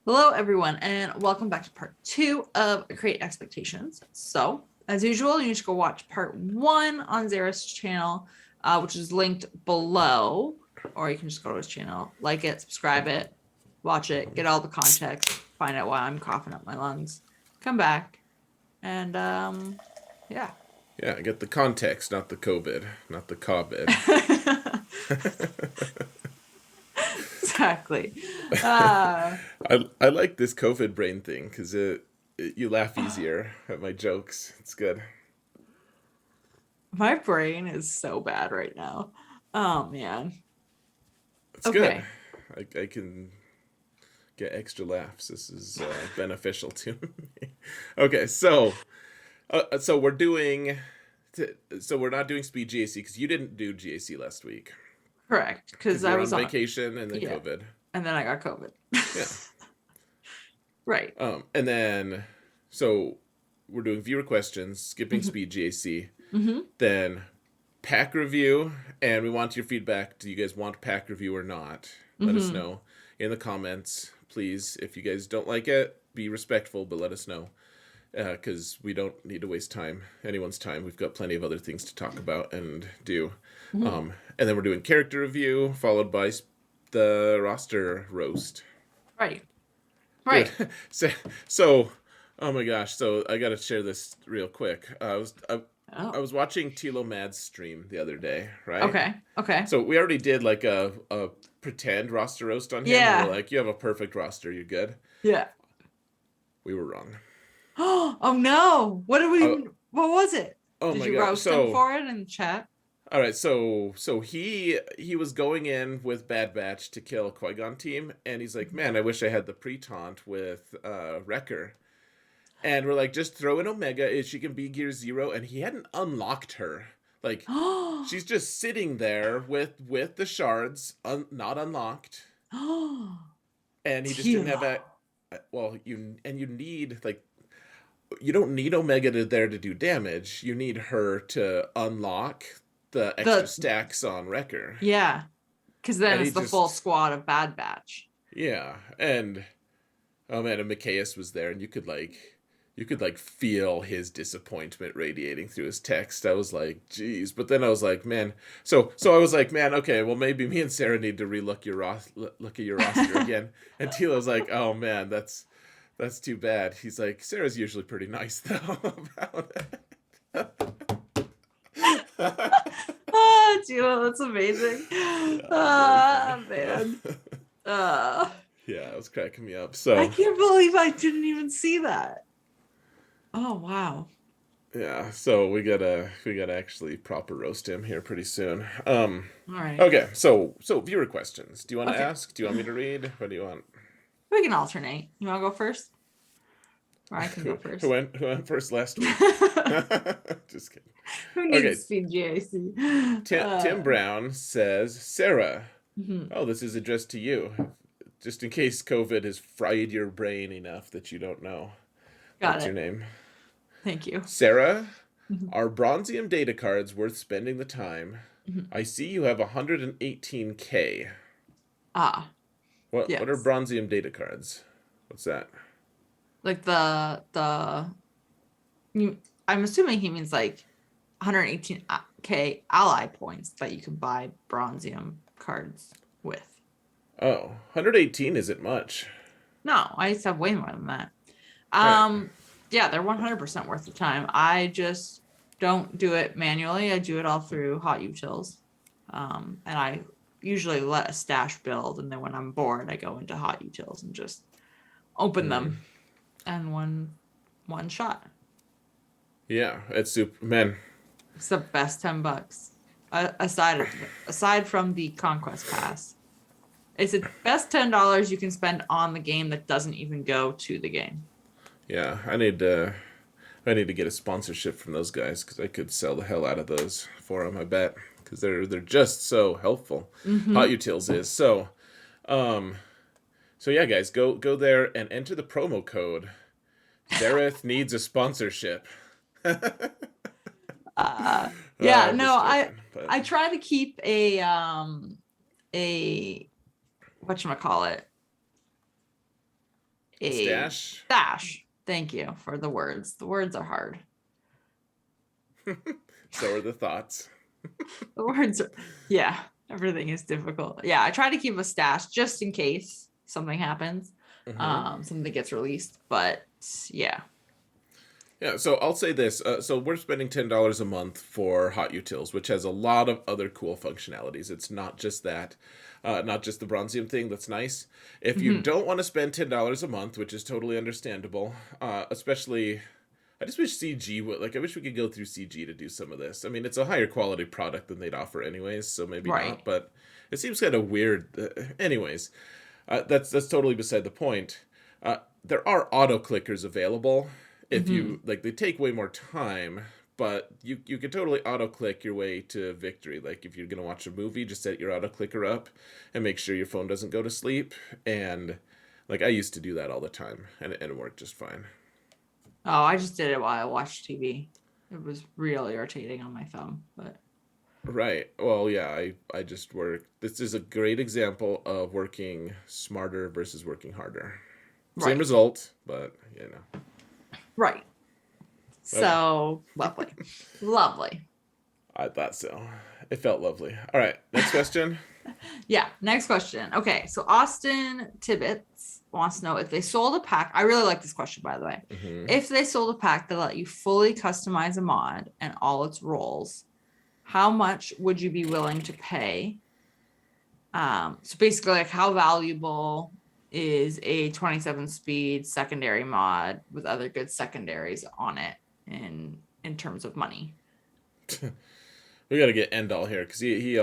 Hello, everyone, and welcome back to part two of Create Expectations. So, as usual, you need to go watch part one on Zara's channel, which is linked below, or you can just go to his channel, like it, subscribe it, watch it, get all the context, find out why I'm coughing up my lungs, come back, and yeah. Yeah, get the context, not the COVID, not the COVID. Exactly. Uh, I like this COVID brain thing because you laugh easier at my jokes. It's good. my brain is so bad right now. Oh, man. It's good. Okay. I can get extra laughs. This is beneficial to me. Okay, so we're doing. So we're not doing speed GAC because you didn't do GAC last week Correct, because because you I were was on on, vacation and then yeah, COVID. and then I got COVID. Yeah. Right. And then so we're doing viewer questions, skipping Hmm. speed GAC. Hmm. Then pack review, and we want your feedback. Do you guys want pack review or not? Let us Hmm. know in the comments, please. If you guys don't like it, be respectful, but let us know because we don't need to waste anyone's time. We've got plenty of other things to talk about and do. Hmm. And then we're doing character review, followed by the roster roast. Right. Good. Right. so, so, oh my gosh. So I got to share this real quick. I Oh. was watching Tilo Mad's stream the other day, right? Okay. Okay. So we already did like a pretend roster roast on him. We were Yeah. like, "You have a perfect roster. You're good." Yeah. We were wrong. Oh no. What did we? Oh, What was it? oh Did my you god. roast him So for it in the chat? all right. So he was going in with Bad Batch to kill Qui Gon team, and he's like, "Man, I wish I had the pre taunt with Wrecker." And we're like, just throw in Omega. She can be Gear Zero, and he hadn't unlocked her. Like, Oh. she's just sitting there with the shards not unlocked, Oh. and he just didn't have Tilo. a. Well, you need like you don't need Omega there to do damage. You need her to unlock the extra The stacks on Wrecker, yeah, because then and it's he the full just squad of Bad Batch. yeah, and oh man, and Micaeus was there, and you could feel his disappointment radiating through his text. I was like, geez. But then I was like, man. So I was like, man. Okay, well maybe me and Sarah need to relook look at your roster again. And Tila was like, oh man, that's too bad. He's like, Sarah's usually pretty nice though about it. Ah, Tilo, that's amazing. Yeah, it was really funny. Ah, man. Uh, Yeah, it was cracking me up. I So can't believe I didn't even see that. Oh, wow. yeah, so we gotta actually proper roast him here pretty soon. All right. Okay, so viewer questions. Do you want to Okay. ask? Do you want me to read? What do you want? We can alternate. You want to go first? Or I can go Who first. went first last week? Who Just kidding. needs Okay, speed GAC? Tim Brown says, Sarah. Mhm. Oh, this is addressed to you, just in case COVID has fried your brain enough that you don't know. Got What's your it. name? Thank you. Sarah. Mhm. Are Bronzium data cards worth spending the time? Mhm. I see you have 118K. Ah, What are yes. Bronzium data cards? What's that? Like I'm assuming he means like 118K ally points that you can buy Bronzium cards with. Oh, 118 isn't much. No, I used to have way more than that. Right. Um, yeah, they're 100% worth the time. I just don't do it manually. I do it all through Hot Utils. And I usually let a stash build, and then when I'm bored, I go into Hot Utils and just open Mm. them and one shot. Yeah, it's super. Man, It's the best $10. Aside from the Conquest Pass, it's the best $10 you can spend on the game that doesn't even go to the game. yeah, I need to get a sponsorship from those guys because I could sell the hell out of those for them. I bet because they're just so helpful. Hot Mm-hmm. Utils is um so yeah, guys, go there and enter the promo code. Zareth needs a sponsorship. Yeah, I'm no, just I joking, but I try to keep a whatchamacallit, a Stash. stash. Thank you for the words. The words are hard. So are the thoughts. The words are, yeah, everything is difficult. Yeah, I try to keep a stash just in case something happens, something gets released. But yeah. Yeah, so I'll say this. So we're spending $10 a month for Hot Utils, which has a lot of other cool functionalities. It's not just that, not just the Bronzium thing that's nice. If you Mhm. don't want to spend $10 a month, which is totally understandable, especially, I just wish CG would, like, I wish we could go through CG to do some of this. I mean, it's a higher quality product than they'd offer anyways, so maybe Right. not, but it seems kind of weird. Anyways, that's totally beside the point. There are auto clickers available. If Hmm. you like, they take way more time, but you can totally auto click your way to victory. Like if you're gonna watch a movie, just set your auto clicker up and make sure your phone doesn't go to sleep. And like I used to do that all the time, and it worked just fine. Oh, I just did it while I watched TV. It was real irritating on my thumb, but Right. Well, yeah, I just work. This is a great example of working smarter versus working harder. Same right, result, but you know. right. Okay. So lovely, lovely. I thought so. It felt lovely. All right, next question. Yeah. Next question. Okay. So Austin Tibbetts wants to know if they sold a pack. I really like this question, by the way. Hmm. If they sold a pack that let you fully customize a mod and all its roles, how much would you be willing to pay? So basically, like how valuable is a 27 speed secondary mod with other good secondaries on it in terms of money? We got to get Endall here because he's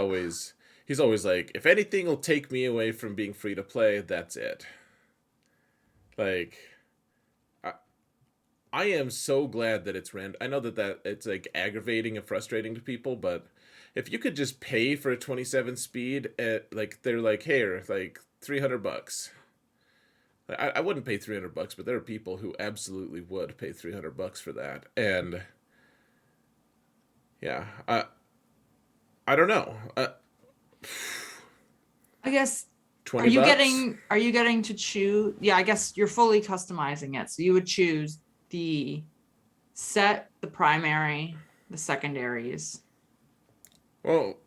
always like, if anything will take me away from being free to play, that's it. Like, I, I am so glad that it's random. I know that it's like aggravating and frustrating to people, but if you could just pay for a 27 speed at like they're like, here, like $300. I wouldn't pay $300, but there are people who absolutely would pay $300 for that. And yeah, I don't know. I guess are you $20. getting to choose? Yeah, I guess you're fully customizing it. So you would choose the set, the primary, the secondaries. Well,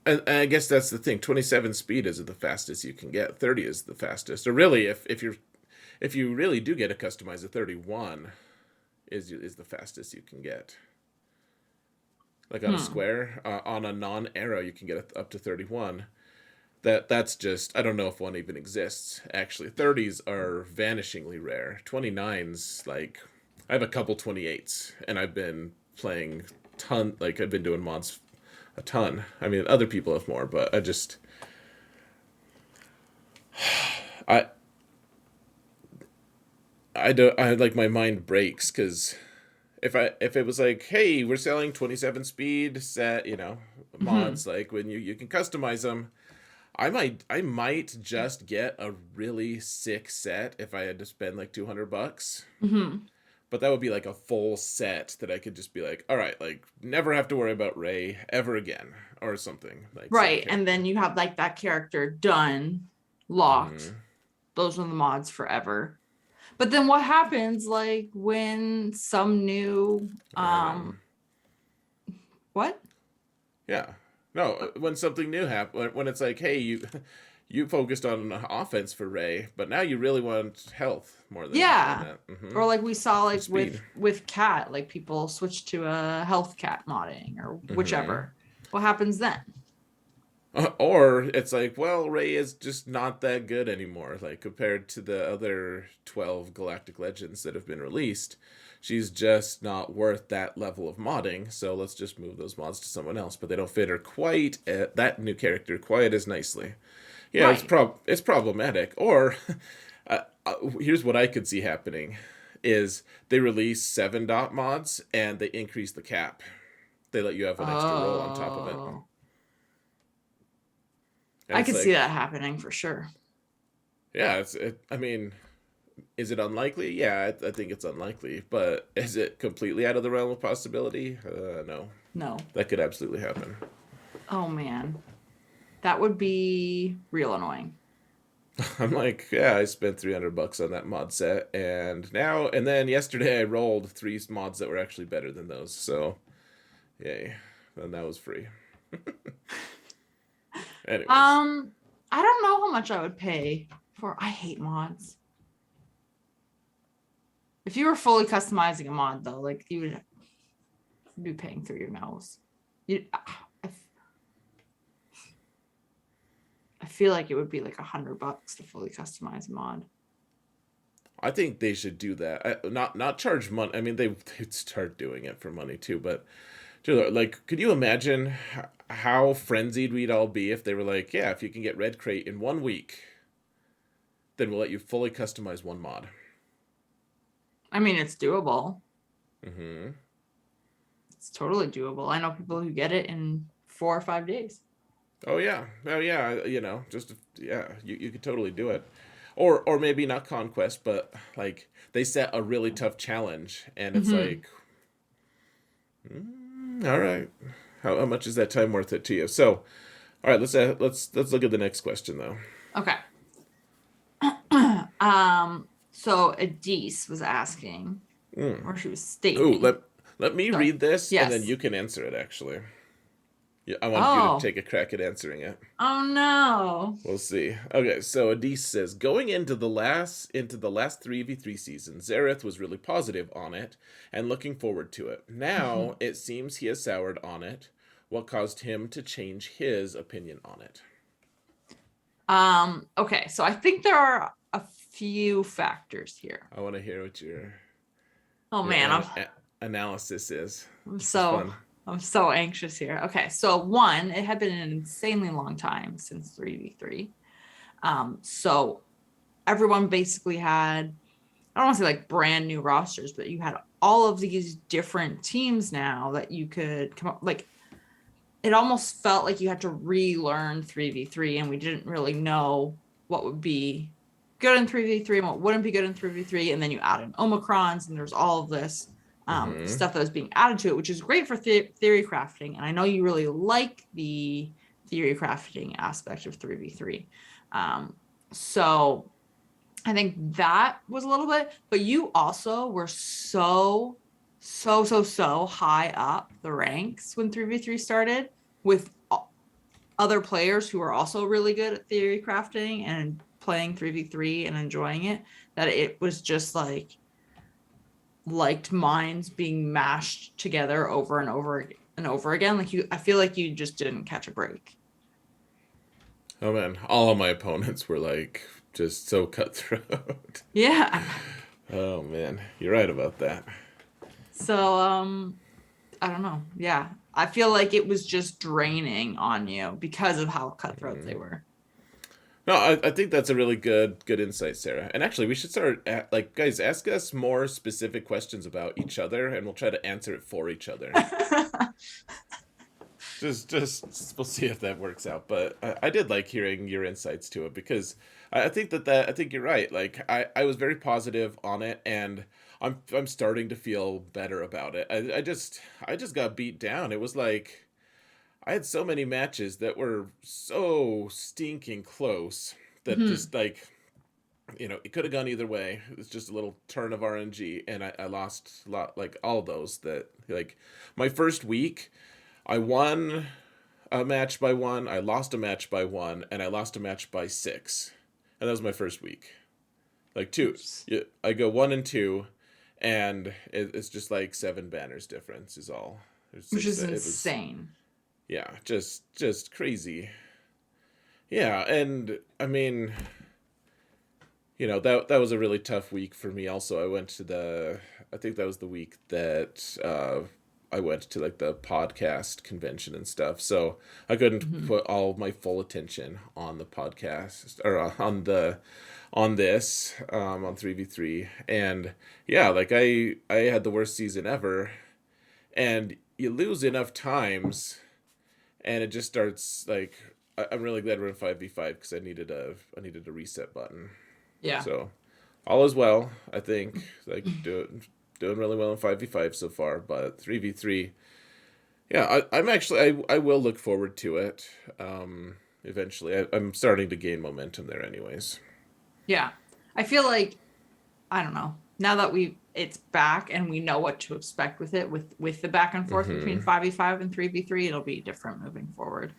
and I guess that's the thing. 27 speed is the fastest you can get. 30 is the fastest. Or really, if you really do get a customizer, 31 is the fastest you can get. Like on a Hmm. square, on a non-arrow, you can get it up to 31. That's just I don't know if one even exists. Actually, 30s are vanishingly rare. 29s, like I have a couple 28s, and I've been playing ton. Like I've been doing mods a ton. I mean, other people have more, but I I don't I like my mind breaks because if it was like, hey, we're selling 27 speed set, Hmm. mods like when you can customize them. I might just get a really sick set if I had to spend like $200. Hmm. But that would be like a full set that I could just be like, all right, like never have to worry about Ray ever again or something like some Right. And then character. you have like that character done, locked. Hmm. Those are the mods forever. But then what happens like when some new I know. what? Yeah. No, when something new happens, when it's like, hey, you focused on offense for Ray, but now you really want health more than Yeah. that. Or like we saw Or like speed. with cat, like people switch to a health cat modding or whichever. What happens then? Or it's like, well, Ray is just not that good anymore. Like compared to the other 12 Galactic Legends that have been released, she's just not worth that level of modding. So let's just move those mods to someone else. But they don't fit her quite that new character quite as nicely. Yeah, Right. it's problematic. Or here's what I could see happening: is they release 7 dot mods and they increase the cap. They let you have an extra roll on top of it, Oh, and I it's could see like, that happening for sure. yeah, I mean, is it unlikely? Yeah, I think it's unlikely. But is it completely out of the realm of possibility? No. No. That could absolutely happen. Oh man. That would be real annoying. I'm like, yeah, I spent $300 on that mod set, and then yesterday I rolled three mods that were actually better than those. So yay, and that was free. Anyways, I don't know how much I would pay for. I hate mods. If you were fully customizing a mod though, like you would be paying through your nose. You, I feel like it would be like $100 to fully customize a mod. I think they should do that. Not charge money. I mean, they'd start doing it for money too, but like, could you imagine how frenzied we'd all be if they were like, yeah, if you can get Red Crate in 1 week, then we'll let you fully customize one mod. I mean, it's doable. Mm-hmm. It's totally doable. I know people who get it in 4 or 5 days. Oh yeah, oh yeah. Just yeah, you could totally do it, or maybe not conquest, but like they set a really tough challenge, and it's Hmm. like, all right, how much is that time worth it to you? So, all right, let's look at the next question though. Okay. So Adise was asking, or she was Ooh, stating. let me Sorry. read this, and then Yes. you can answer it. Actually, yeah, I want you to Oh. take a crack at answering it. Oh no. We'll see. Okay, so Adise says going into the last 3v3 season, Zareth was really positive on it and looking forward to it. Now it seems he has soured on it. What caused him to change his opinion on it? Okay, so I think there are a few factors here. I want to hear what your Oh your man, an- a- analysis is. I'm This is so fun. I'm so anxious here. Okay, so one, it had been an insanely long time since 3v3. So everyone basically had, I don't want to say like brand new rosters, but you had all of these different teams now that you could come up like it almost felt like you had to relearn 3v3 and we didn't really know what would be good in 3v3 and what wouldn't be good in 3v3, and then you add in omicrons and there's all of this Mm-hmm. stuff that was being added to it, which is great for theory crafting, and I know you really like the theory crafting aspect of 3v3. So I think that was a little bit, but you also were so high up the ranks when 3v3 started with other players who are also really good at theory crafting and playing 3v3 and enjoying it, that it was just like liked minds being mashed together over and over and over again. Like I feel like you just didn't catch a break. Oh man, all of my opponents were like just so cutthroat. Yeah. Oh man, you're right about that. So I don't know. Yeah. I feel like it was just draining on you because of how cutthroat they were. No, I think that's a really good insight, Sarah. And actually, we should start like, guys, ask us more specific questions about each other, and we'll try to answer it for each other. Just we'll see if that works out. But I did like hearing your insights to it, because I think I think you're right. Like I was very positive on it, and I'm starting to feel better about it. I just got beat down. It was like I had so many matches that were so stinking close that Mhm. just like, it could have gone either way. It was just a little turn of RNG, and I lost a lot, like all those that, like, my first week, I won a match by one, I lost a match by one, and I lost a match by six. And that was my first week. Like two. Oops. Yeah, I go 1 and 2, and it's just like 7 banners difference is all. Which is It was, insane. yeah, just crazy. Yeah, and I mean, that was a really tough week for me. Also, I think that was the week that I went to like the podcast convention and stuff. So I couldn't Mhm. put all my full attention on the podcast, or on this on 3v3. And yeah, like I had the worst season ever, and you lose enough times, and it just starts like, I'm really glad we're in 5v5, because I needed a reset button. Yeah. So all is well, I think. Like, doing really well in 5v5 so far, but 3v3, yeah, I'm actually, I will look forward to it. Eventually, I'm starting to gain momentum there, anyways. Yeah. I feel like, I don't know, now that it's back and we know what to expect with it, with the back and forth between Hmm. 5v5 and 3v3, it'll be different moving forward.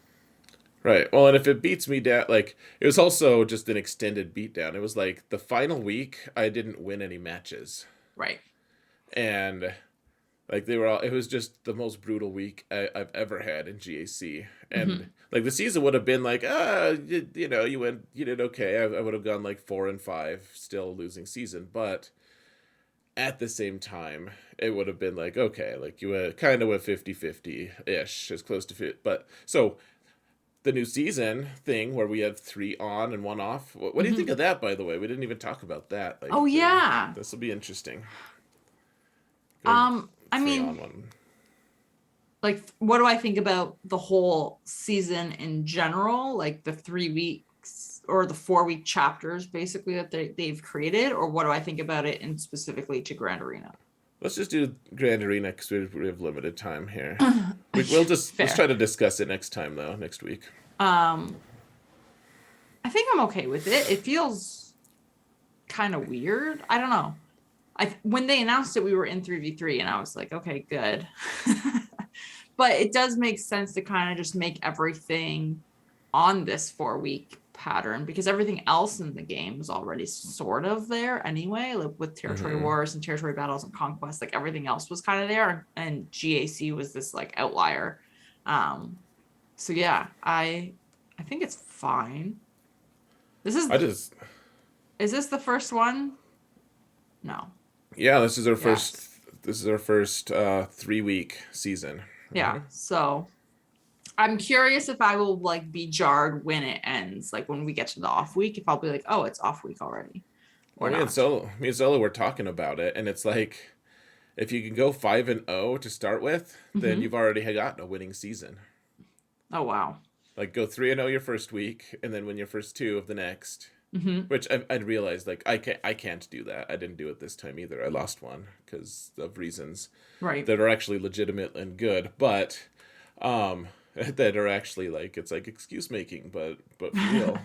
Right. Well, and if it beats me down, like it was also just an extended beatdown. It was like the final week, I didn't win any matches, Right. and like they were all. It was just the most brutal week I've ever had in GAC, and Hmm. like the season would have been like, you know, you did okay. I would have gone like 4-5, still losing season, but at the same time, it would have been like, okay, like you kind of went 50-50 ish, as close to fit. But so the new season thing where we had 3 on and 1 off. What do you think Hmm. of that, by the way? We didn't even talk about that. Oh Like, yeah. this will be interesting. Going I 3 mean, on 1. like, what do I think about the whole season in general? Like the 3 weeks or the 4 week chapters, basically, that they've created, or what do I think about it in specifically to Grand Arena? Let's just do Grand Arena because we have limited time here. We'll just let's Fair. try to discuss it next time though, next week. Um, I think I'm okay with it. It feels kind of weird. I don't know. When they announced it, we were in 3v3, and I was like, okay, good. But it does make sense to kind of just make everything on this 4 week pattern, because everything else in the game is already sort of there anyway, like with territory Hmm. wars and territory battles and conquest, like everything else was kind of there, and GAC was this like outlier. um so yeah, I think it's fine. This I is just is this the first one? No. Yeah, this is our first. Yes. This is our first 3 week season. Yeah, so I'm curious if I will like be jarred when it ends, like when we get to the off week, if I'll be like, oh, it's off week already, or Well, not. Me and Solo were talking about it, and it's like if you can go 5-0 to start with, then Hmm. you've already gotten a winning season. Oh wow. Like go 3-0 your first week, and then win your first 2 of the next. Hmm. Which I'd realized like I can't do that. I didn't do it this time either. I lost one because of reasons Right. that are actually legitimate and good, but that are actually like it's like excuse making, but for real.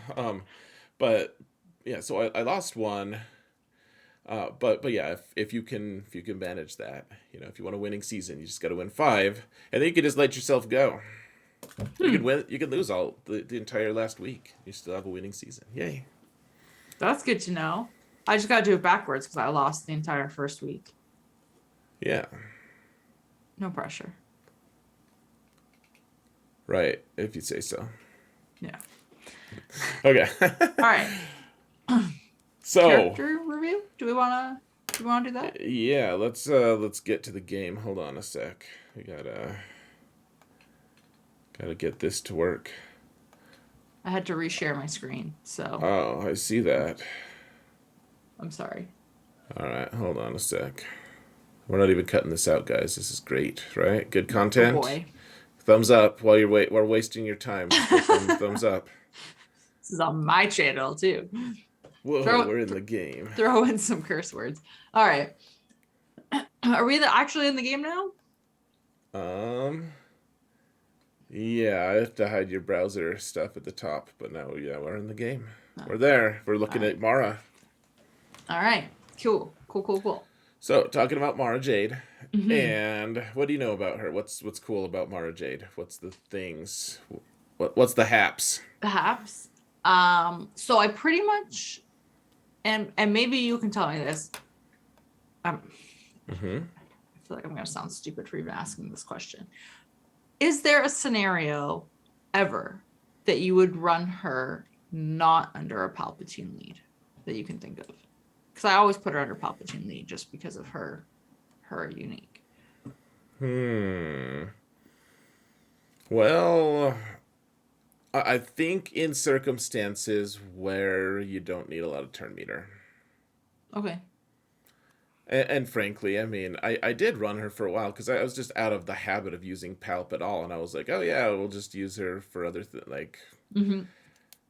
But yeah, so I lost one. But yeah, if you can manage that, you know, if you want a winning season, you just got to win 5, and then you can just let yourself go. You could Hmm. win. You could lose all the entire last week. You still have a winning season. Yay! That's good to know. I just got to do it backwards because I lost the entire first week. Yeah, No pressure. right. If you say so. Yeah. Okay. All right. So Character review. Do we want to do that? yeah, let's get to the game. Hold on a sec. We gotta get this to work. I had to reshare my screen, so Oh, I see that. I'm sorry. All right, hold on a sec. We're not even cutting this out, guys. This is great, right? Good Oh content. boy. Thumbs up while we're wasting your time. Just go thumbs up. This is on my channel too. Whoa, Throw we're in the game. throw in some curse words. All right. Are we actually in the game now? Um, yeah, I have to hide your browser stuff at the top, but now, yeah, we're in the game. No. We're there. We're All looking right. at Mara. All right. Cool. Cool. Cool. Cool. So, talking about Mara Jade, Hmm. and what do you know about her? What's cool about Mara Jade? What's the things? What's the haps? Perhaps. So I pretty much, and maybe you can tell me this. Mm-hmm. I feel like I'm gonna sound stupid for even asking this question. Is there a scenario ever that you would run her not under a Palpatine lead that you can think of? Because I always put her under Palpatine lead just because of her unique. Hmm. Well, I think in circumstances where you don't need a lot of turn meter. Okay. And frankly, I mean, I did run her for a while because I was just out of the habit of using Palp at all, and I was like, oh yeah, we'll just use her for other like. Mm-hmm.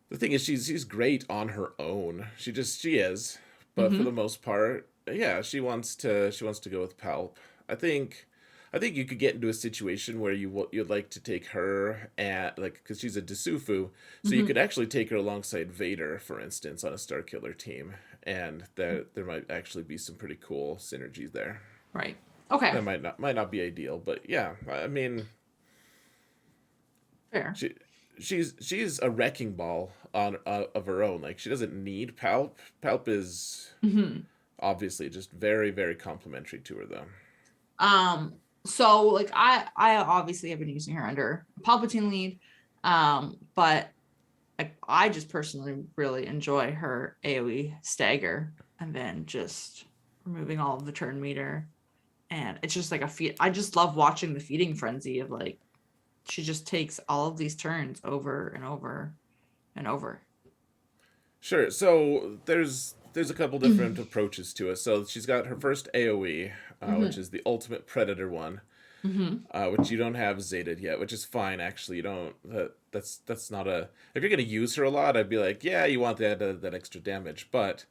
The thing is, she's great on her own. She is, but for Mm-hmm. the most part, yeah, she wants to go with Palp. I think I think you could get into a situation where you'd like to take her at like because she's a Dasufu, so you Hmm. could actually take her alongside Vader, for instance, on a Starkiller team, and there might actually be some pretty cool synergies there. Right. Okay. That might not be ideal, but yeah, I mean Fair. she she's a wrecking ball on of her own. Like she doesn't need Palp. Palp is Hmm. obviously just very very complimentary to her though. Um, so like I obviously have been using her under Palpatine lead. But I just personally really enjoy her AoE stagger and then just removing all of the turn meter. And it's just like a feed. I just love watching the feeding frenzy of like she just takes all of these turns over and over and over. Sure. So there's a couple different approaches to it. So she's got her first AOE, which Hmm. is the ultimate predator one, Hmm. which you don't have Zeta yet, which is fine actually. You don't that's not a if you're gonna use her a lot, I'd be like, yeah, you want that extra damage. But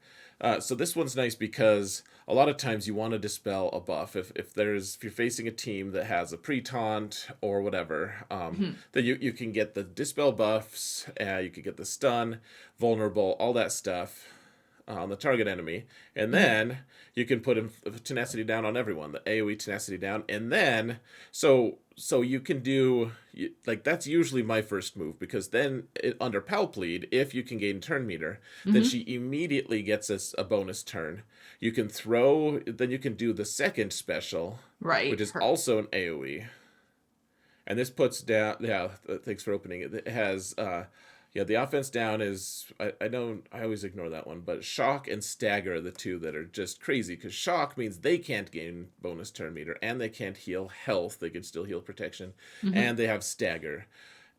so this one's nice because a lot of times you want to dispel a buff. If you're facing a team that has a pre-taunt or whatever, Hmm. then you can get the dispel buffs, you could get the stun, vulnerable, all that stuff on the target enemy, and Hmm. then you can put tenacity down on everyone, the AOE tenacity down, and then so you can do like that's usually my first move because then under Palp lead, if you can gain turn meter, then Hmm. she immediately gets us a bonus turn. You can throw, then you can do the second special, which Right. is Her. also an AOE, and this puts down. Yeah, thanks for opening it. It has yeah, the offense down is I don't I always ignore that one, but shock and stagger are the two that are just crazy because shock means they can't gain bonus turn meter and they can't heal health. They can still heal protection, Hmm. and they have stagger,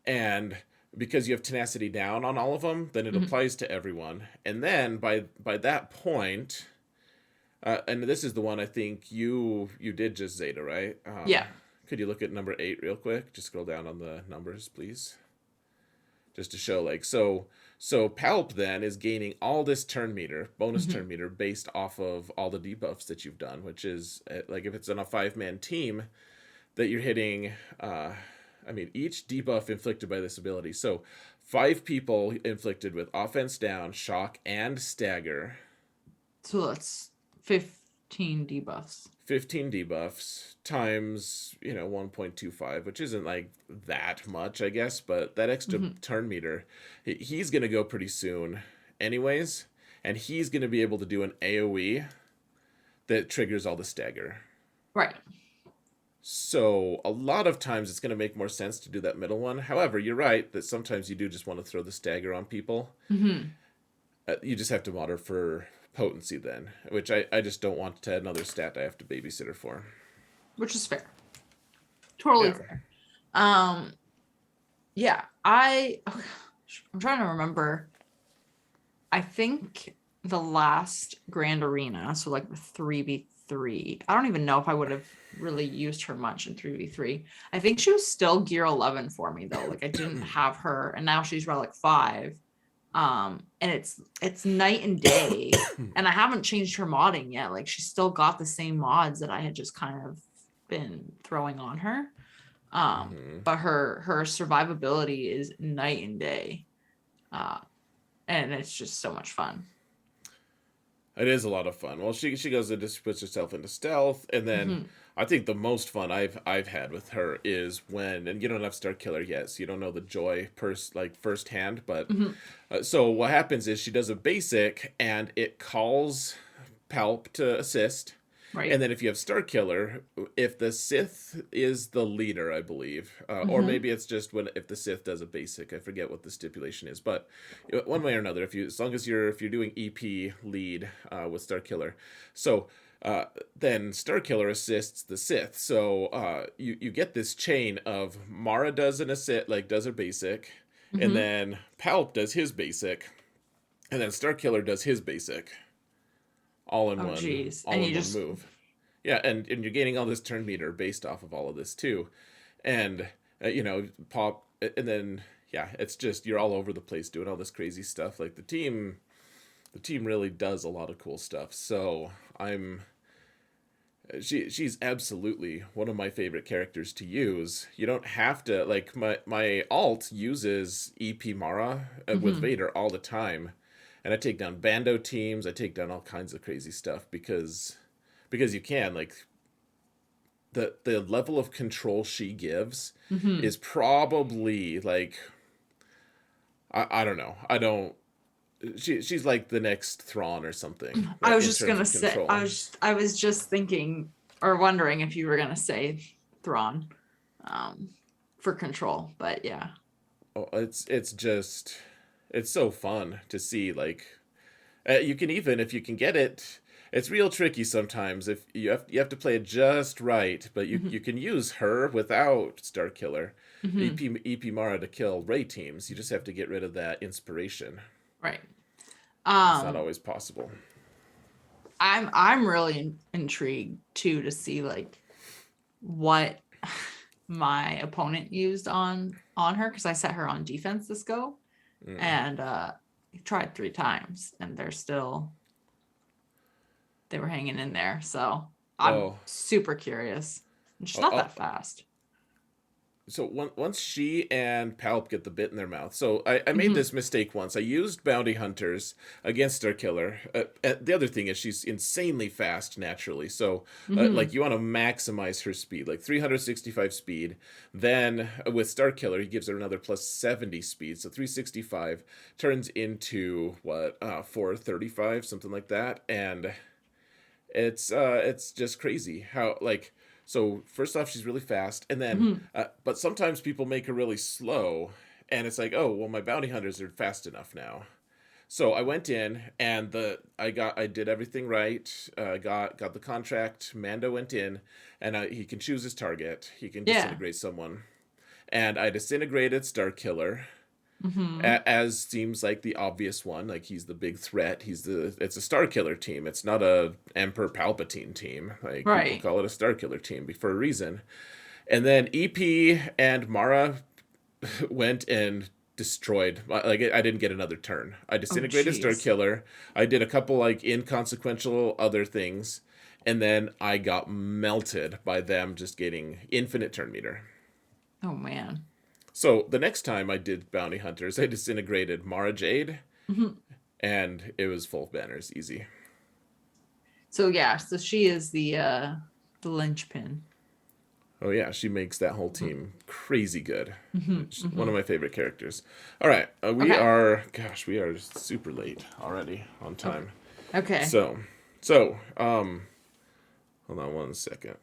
and because you have tenacity down on all of them, then it Hmm. applies to everyone. And then by that point, and this is the one I think you did just Zeta, right? Yeah. Could you look at number 8 real quick? Just scroll down on the numbers, please, just to show like so Palp then is gaining all this turn meter, bonus Hmm. turn meter based off of all the debuffs that you've done, which is like if it's on a 5-man team that you're hitting I mean each debuff inflicted by this ability. So 5 people inflicted with offense down, shock and stagger, So that's 15 debuffs. 15 debuffs times 1.25, which isn't like that much I guess, but that extra Hmm. turn meter, he's gonna go pretty soon anyways, and he's gonna be able to do an AoE that triggers all the stagger. Right. So a lot of times it's going to make more sense to do that middle one. However, you're right that sometimes you do just want to throw the stagger on people. Hmm. You just have to monitor for potency then, which I just don't want to add another stat I have to babysit her for. Which is fair. Totally Yeah. fair. Yeah, I'm trying to remember. I think the last Grand Arena, so like the 3v3. I don't even know if I would have really used her much in 3v3. I think she was still gear 11 for me though. Like I didn't have her and now she's relic 5. And it's night and day. And I haven't changed her modding yet. Like she's still got the same mods that I had just kind of been throwing on her. Hmm. But her survivability is night and day. Uh, and it's just so much fun. It is a lot of fun. Well, she goes and just puts herself into stealth, and then Hmm. I think the most fun I've had with her is when, and you don't have Star Killer yet, so you don't know the joy like firsthand. But Hmm. so what happens is she does a basic, and it calls Palp to assist. And Right. then if you have Star Killer, if the Sith is the leader, I believe, or Hmm. maybe it's just when if the Sith does a basic, I forget what the stipulation is, but one way or another, if you as long as if you're doing EP lead with Star Killer, so then Star Killer assists the Sith. So you get this chain of Mara does an assist, like does her basic, and Hmm. then Palp does his basic, and then Star Killer does his basic, all in Oh one geez. all And you in one just move. Yeah, and you're gaining all this turn meter based off of all of this too, and pop, and then yeah, it's just you're all over the place doing all this crazy stuff. Like the team really does a lot of cool stuff. So I'm she's absolutely one of my favorite characters to use. You don't have to like my alt uses EP Mara with Hmm. Vader all the time, and I take down Bando teams. I take down all kinds of crazy stuff because you can like the level of control she gives Hmm. is probably like I don't know. I don't. She's like the next Thrawn or something I was in just terms gonna of say, control. I was just thinking or wondering if you were gonna say Thrawn, um, for control, but yeah. Oh, it's just it's so fun to see like you can even if you can get it. It's real tricky sometimes if you have to play it just right, but you Hmm. can use her without Starkiller, Hmm. EP Mara to kill Ray teams. You just have to get rid of that inspiration. Right. It's not Um, always possible. I'm really intrigued too to see like what my opponent used on her because I set her on defense this go Mm. and tried 3 times and they were hanging in there. So I'm Oh, super curious. And she's oh, not oh, that fast. so once she and Palp get the bit in their mouth. So I made Hmm. this mistake once. I used bounty hunters against our killer. The other thing is she's insanely fast naturally. So like Hmm. you want to maximize her speed, like 365 speed. Then with Star Killer, he gives her another plus 70 speed. So 365 turns into what 435, something like that. And it's just crazy how like so first off she's really fast and then Hmm. but sometimes people make her really slow and it's like oh well my bounty hunters are fast enough now so I went in and I did everything right got the contract Mando went in and he can choose his target he can Yeah. disintegrate someone and I disintegrated Star Killer Hmm. as seems like the obvious one. Like he's the big threat. It's a Star Killer team. It's not a Emperor Palpatine team. Like people Right. call it a Star Killer team for a reason. And then EP and Mara went and destroyed. Like I didn't get another turn. I Oh, disintegrated Star jeez. Killer. I did a couple like inconsequential other things, and then I got melted by them just getting infinite turn meter. Oh man. So the next time I did bounty hunters, I disintegrated Mara Jade, Hmm. and it was full banners, easy. So yeah, so she is the linchpin. Oh yeah, she makes that whole Hmm. team crazy good. Hmm. One Hmm. of my favorite characters. All right, Okay. we are super late already on Okay. time. Okay. So hold on one second.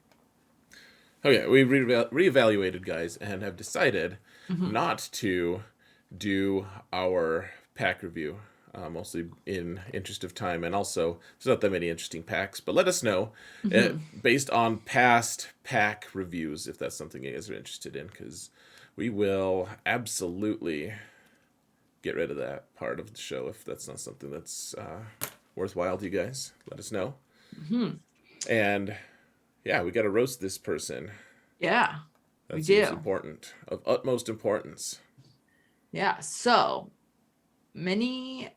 Okay, we reevaluated, guys, and have decided Hmm. not to do our pack review, mostly in interest of time, and also there's not that many interesting packs. But let us know, Hmm. based on past pack reviews, if that's something you guys are interested in, because we will absolutely get rid of that part of the show if that's not something that's worthwhile to you guys. Let us know. Hmm. And yeah, we got to roast this person. Yeah, we That seems do. important, of utmost importance. Yeah. So mini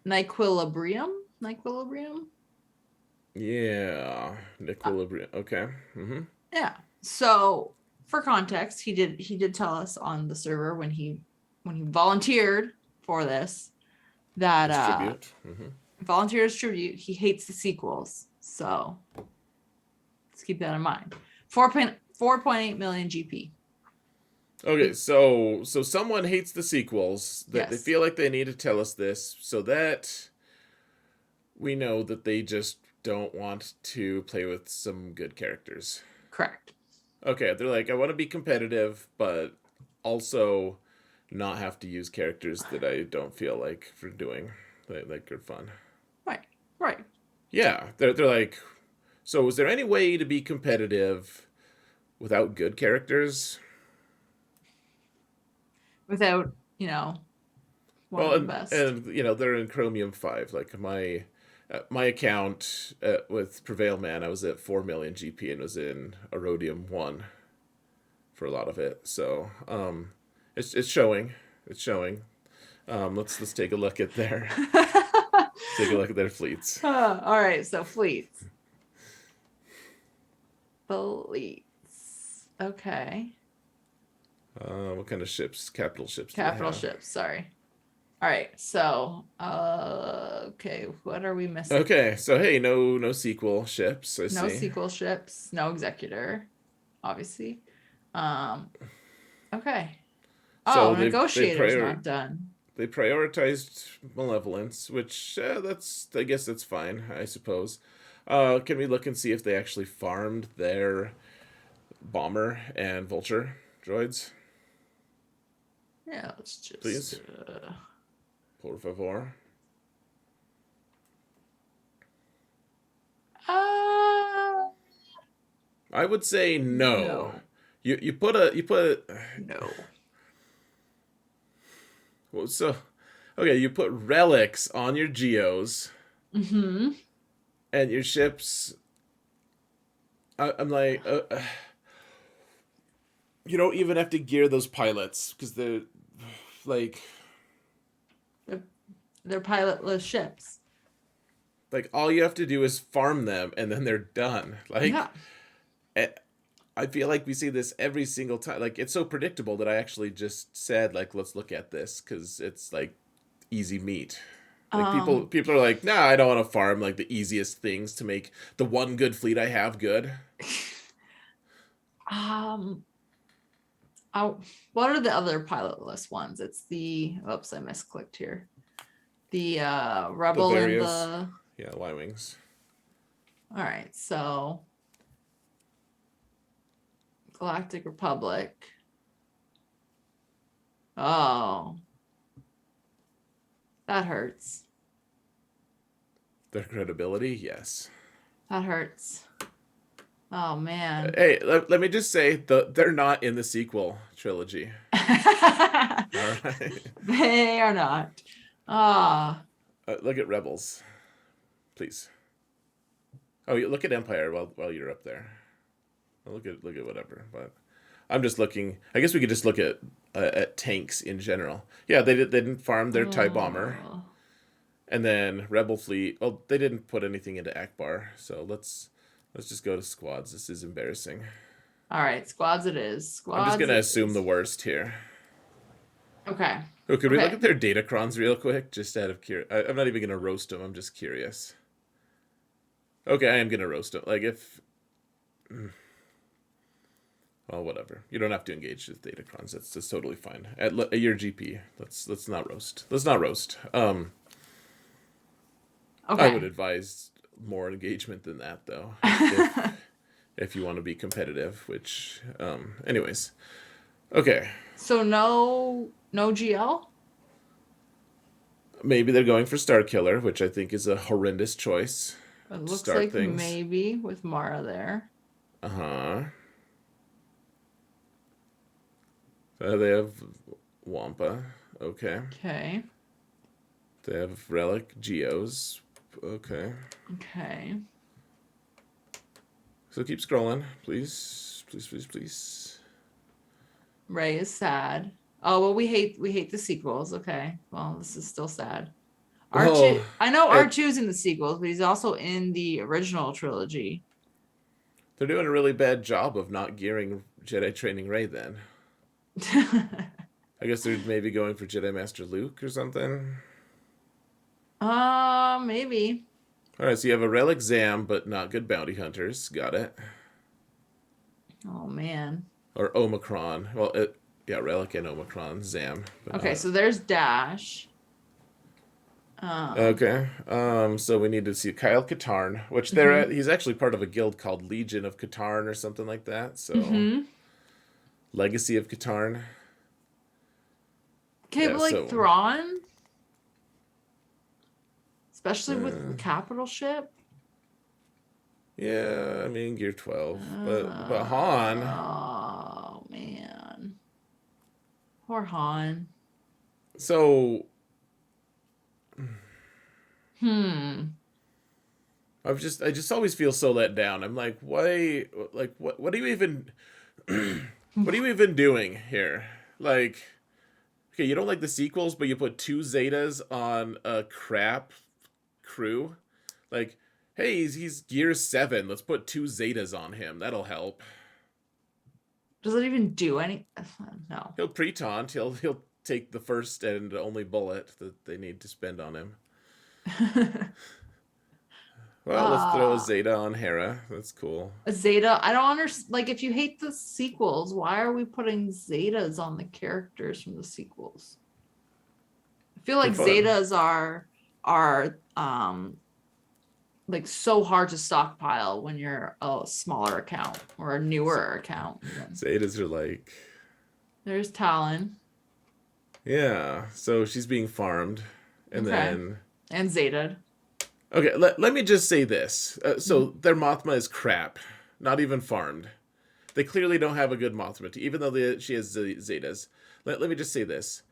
Nyquilibrium. Nyquilibrium. Yeah, Uh, equilibrium. Okay. Mm-hmm. yeah. So for context, he did tell us on the server when he volunteered for this that It's tribute. Mm-hmm. volunteers tribute. He hates the sequels. So let's keep that in mind. 4.8 million GP. Okay, so someone hates the sequels. That they Yes, feel like they need to tell us this so that we know that they just don't want to play with some good characters. correct. Okay, they're like, I want to be competitive, but also not have to use characters that I don't feel like for doing. Like are fun. Right, right. Yeah, they're like, so is there any way to be competitive without good characters? Without, one Well, of the best. and they're in Chromium 5. Like my account with Prevail Man, I was at 4 million GP and was in Erodium 1 for a lot of it. So it's showing. It's showing. Let's take a look at their take a look at their fleets. All right, so fleets. fleets. Okay. What kind of ships? Capital ships do they Capital have? ships, sorry. All right, so okay, what are we missing? Okay, so hey, no sequel ships. I No see. sequel ships, no executor, obviously. Um, okay. So Oh, negotiator's not done. they prioritized malevolence, which that's I guess that's fine, I suppose. Can we look and see if they actually farmed their bomber and vulture droids, Yeah, let's just please? Por favor. uh I would say no. no. You put a No. well, so okay, you put relics on your geos Mm-hmm. and your ships. I'm like, you don't even have to gear those pilots because they're like They're pilotless ships. all you have to do is farm them and then they're done. Yeah. Eh, I feel like we see this every single time. Like it's so predictable that I actually just said like let's look at this because it's like easy meat. Like Um, people are like, nah, I don't want to farm like the easiest things to make the one good fleet I have good. um, oh, what are the other pilotless ones? It's the, oops, I misclicked here. The The Rebel and various, the, yeah, Y wings. all right, so Galactic Republic. Oh, that hurts. Their credibility, yes. That hurts. Oh man. Hey, let me just say they're not in the sequel trilogy. All right. They are not. Ah, Look at Rebels, please. Oh, look at Empire while you're up there. Look at whatever. But I'm just looking. I guess we could just look at tanks in general. Yeah, they didn't farm their TIE bomber, oh. and then Rebel fleet. Well, they didn't put anything into Akbar. So let's just go to squads. This is embarrassing. All right, squads it is. I'm just Squads gonna it assume is. the worst here. Okay. Oh, could we look Okay. at their datacrons real quick, just out of curiosity? I'm not even gonna roast them. I'm just curious. Okay, I am gonna roast them. Like if, well, whatever. You don't have to engage with datacrons. That's totally fine. At your GP, let's not roast. Let's not roast. I would Okay. advise more engagement than that, though, if you want to be competitive. Which, anyways, okay. So no GL? Maybe they're going for Star Killer, which I think is a horrendous choice It to looks start like things. maybe with Mara there. Uh huh. They have Wampa. Okay. Okay. They have Relic Geos. Okay. Okay. So keep scrolling, please, please, please, please. Ray is sad. Oh well, we hate the sequels. Okay. Well, this is still sad. Well, R2, I know it, R2's in the sequels, but he's also in the original trilogy. they're doing a really bad job of not gearing Jedi Training Ray. Then I guess they're maybe going for Jedi Master Luke or something. Maybe. All right, so you have a Relic Zam, but not good bounty hunters. Got it. Oh man. Or Omicron. Well, yeah, Relic and Omicron Zam, but Okay, not. so there's Dash. Okay. So we need to see Kyle Katarn, which they're Mhm. at. He's actually part of a guild called Legion of Katarn or something like that. So Mhm. Legacy of Katarn. Okay, Yeah. but like So Thrawn, especially with the uh, capital ship. yeah, I mean Gear 12, but Han. Oh man. Poor Han. So Hmm. I just always feel so let down. I'm like, why? Like, what are you even? What are you even doing here? Like, okay, you don't like the sequels, but you put two Zetas on a crap crew. Like, Hey, he's gear 7. Let's put 2 Zetas on him. That'll help. Does it even do any? No. He'll pre-taunt. He'll take the first and only bullet that they need to spend on him. Well, let's throw a uh Zeta on Hera. That's cool. Zeta. I don't understand. Like, if you hate the sequels, why are we putting Zetas on the characters from the sequels? I feel For like fun. Zetas are like so hard to stockpile when you're a smaller account or a newer account. Even. Zetas are like, There's Talon. yeah. So she's being farmed, and Okay. then And Zeta. okay. Let me just say this. Mhm. So their Mothma is crap. Not even farmed. They clearly don't have a good Mothra, even though she has Zetas. Let me just say this.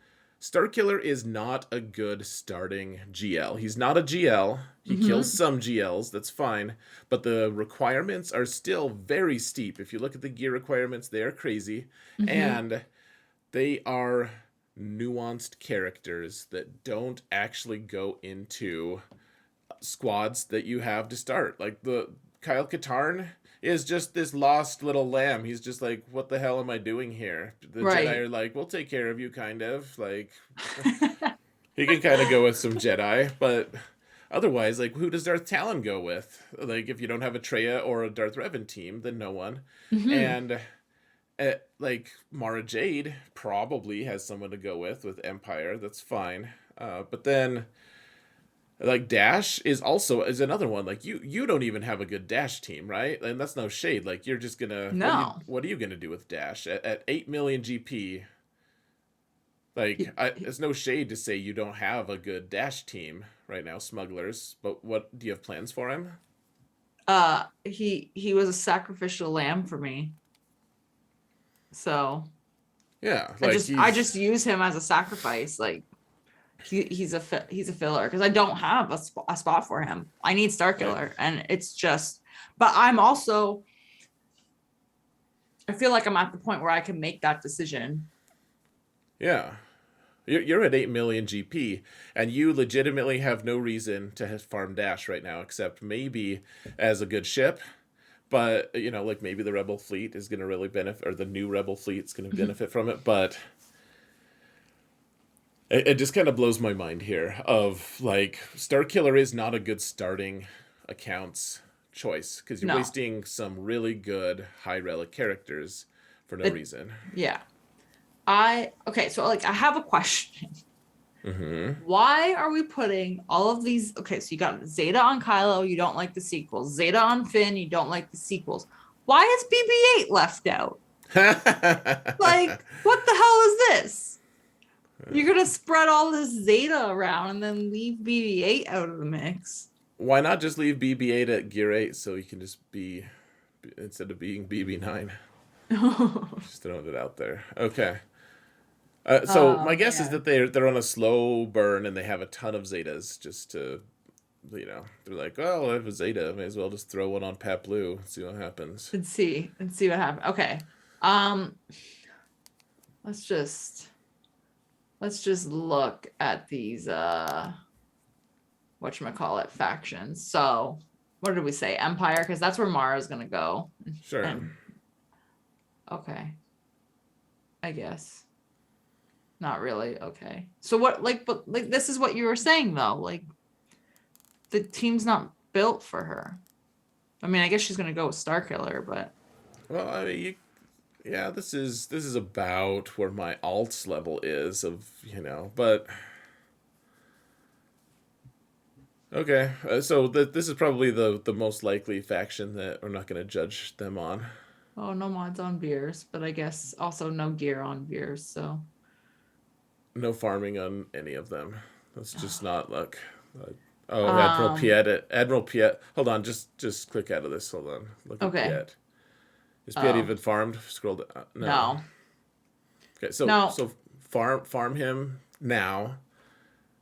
Starkiller is not a good starting GL. He's not a GL. He kills Mhm. some GLs, that's fine. But the requirements are still very steep. If you look at the gear requirements, they are crazy. Mhm. And they are nuanced characters that don't actually go into squads that you have to start. Like the Kyle Katarn is just this lost little lamb. He's just like, what the hell am I doing here? The Jedi Right. are like, we'll take care of you, kind of. Like, he can kind of go with some Jedi, but otherwise, like, who does Darth Talon go with? Like, if you don't have a Treya or a Darth Revan team, then no one. Mhm. And like Mara Jade probably has someone to go with Empire. That's fine. But then like Dash is another one. Like you don't even have a good Dash team, right? And that's no shade. Like you're just gonna No. what are you gonna do with Dash at 8 million GP? Like He, it's no shade to say you don't have a good Dash team right now, smugglers. But what do you have plans for him? he was a sacrificial lamb for me. So Yeah, I like just I he's just use him as a sacrifice. Like he's a filler because I don't have a spot for him. I need right. Starkiller, and it's just. But I'm also. I feel like I'm at the point where I can make that decision. Yeah, you're at 8 million GP, and you legitimately have no reason to farm Dash right now, except maybe as a good ship. But like maybe the Rebel fleet is going to really benefit, or the new Rebel fleet is going to benefit from it. But it just kind of blows my mind here. Of like, Starkiller is not a good starting accounts choice because you're No, wasting some really good high relic characters for no it. reason. Yeah. I okay. So like, I have a question. Mm-hmm. Why are we putting all of these? Okay, so you got Zeta on Kylo, you don't like the sequels. Zeta on Finn, you don't like the sequels. Why is BB-8 left out? Like, what the hell is this? You're gonna spread all this Zeta around and then leave BB-8 out of the mix. Why not just leave BB-8 at Gear 8 so you can just be instead of being BB-9? Just throwing it out there. Okay. So Oh my guess is that man. they're on a slow burn and they have a ton of Zetas just to they're like, well, I have a Zeta, may as well just throw one on Pat Blue and see what happens. Let's see what happens. Okay. Um, let's just look at these whatchamacallit factions. So what did we say? Empire, because that's where Mara's gonna go. Sure. And okay, I guess. Not really. Okay. So what but like this is what you were saying though. Like the team's not built for her. I mean, I guess she's gonna go with Starkiller, but Well, I mean, yeah, this is about where my alts level is but okay. So this is probably the most likely faction that we're not going to judge them on. oh, no mods on beers, but I guess also no gear on beers. So No farming on any of them. That's just not luck. Uh, oh, um Admiral Piet. Hold on, just click out of this. Hold on. Look at okay. Piet. Is Piet Oh even farmed? Scroll down. No. no. Okay, so No. so farm him now.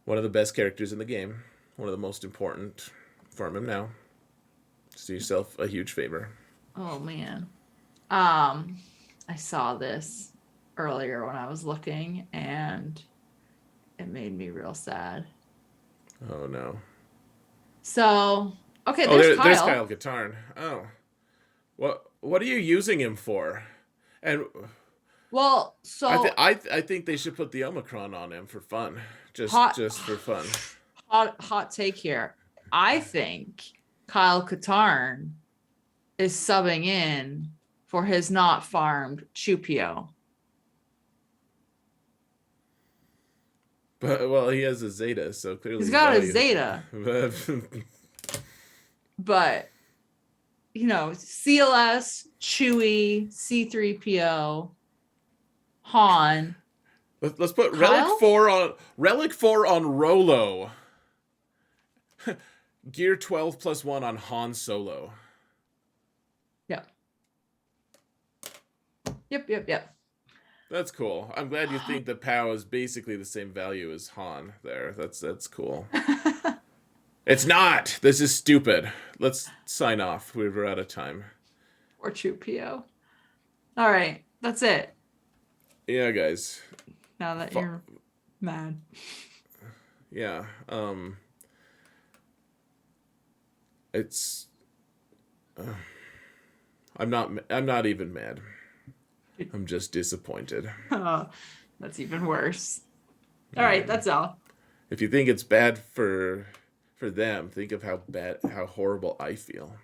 One of the best characters in the game. One of the most important. Farm him now. Just do yourself a huge favor. Oh man. Um I saw this earlier when I was looking and it made me real sad. Oh no. So, Okay, Oh, there's there's Kyle. Kyle Katarn. Oh, what are you using him for? And Well, so I think they should put the Omicron on him for fun, hot, just for fun. hot take here. I think Kyle Katarn is subbing in for his not farmed Chupio. But well, he has a Zeta, so clearly He's he's got a valuable. Zeta, But but CLS, Chewy, C3PO, Han, let's put Kyle. Relic 4 on Rolo. Gear 12 plus 1 on Han Solo. Yep. Yep. That's cool. I'm glad you think the POW is basically the same value as Han there. That's cool. It's not. This is stupid. Let's sign off. We're out of time. Or Chupio. All right, that's it. Yeah, guys. Now that you're mad. Yeah. It's I'm not even mad. I'm just disappointed. Oh, that's even worse. All right, that's all. If you think it's bad for them, think of how horrible I feel.